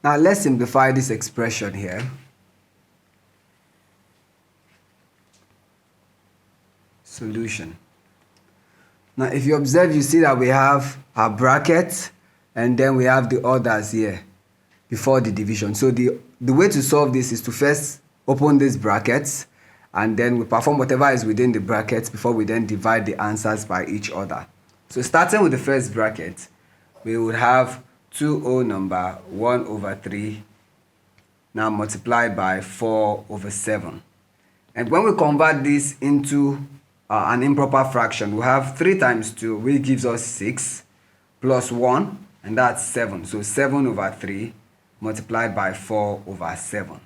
Now let's simplify this expression here. Solution. Now if you observe, you see that we have our bracket and then we have the others here before the division. So the way to solve this is to first open these brackets and then we perform whatever is within the brackets before we then divide the answers by each other. So starting with the first bracket, we would have 2 whole number 1 over 3 now multiplied by 4 over 7. And when we convert this into an improper fraction, we have 3 times 2, which gives us 6, plus 1, and that's 7. So 7 over 3 multiplied by 4 over 7.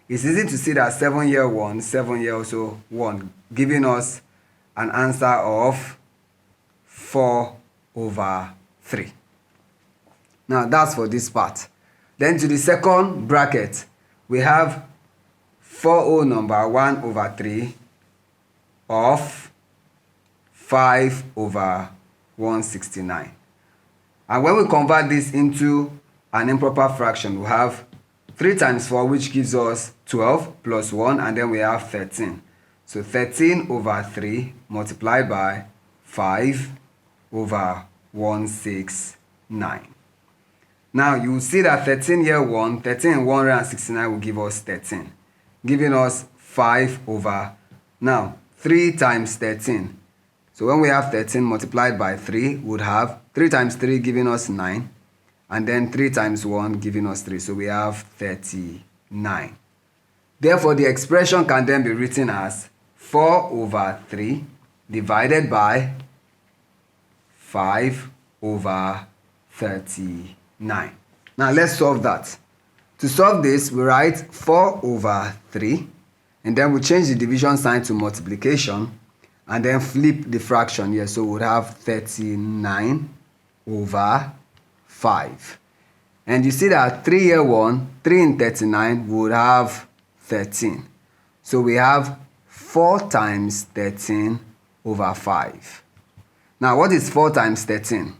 It's easy to see that 7 here 1, 7 here also 1, giving us an answer of 4 over 3. Now that's for this part. Then to the second bracket, we have 4 whole number 1 over 3 of 5 over 169. And when we convert this into an improper fraction, we have 3 times 4, which gives us 12 plus 1, and then we have 13. So 13 over 3 multiplied by 5 over 169. Now you will see that 13 here 1, 13 and 169 will give us 13, giving us 5 over, now 3 times 13. So when we have 13 multiplied by 3, we would have 3 times 3 giving us 9, and then 3 times 1 giving us 3. So we have 39. Therefore, the expression can then be written as 4 over 3 divided by 5 over 39. Now let's solve that. To solve this, we write 4 over 3, and then we change the division sign to multiplication, and then flip the fraction here. So we would have 39 over 5. And you see that 3 here 1, 3 in 39 would have 13. So we have 4 times 13 over 5. Now what is 4 times 13?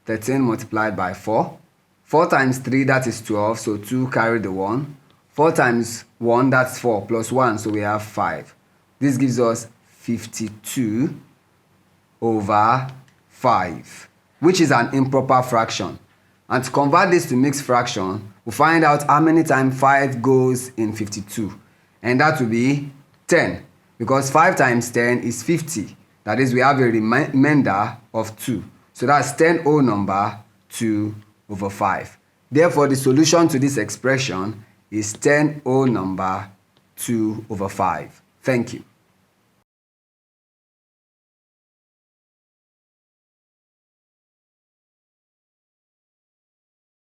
13 multiplied by 4. 4 times 3, that is 12, so 2 carry the 1. 4 times 1, that's 4, plus 1, so we have 5. This gives us 52 over 5, which is an improper fraction. And to convert this to mixed fraction, we'll find out how many times 5 goes in 52. And that will be 10, because 5 times 10 is 50. That is, we have a remainder of 2. So that's 10 whole number 2 over 5. Therefore, the solution to this expression is 10 whole number 2 over 5. Thank you.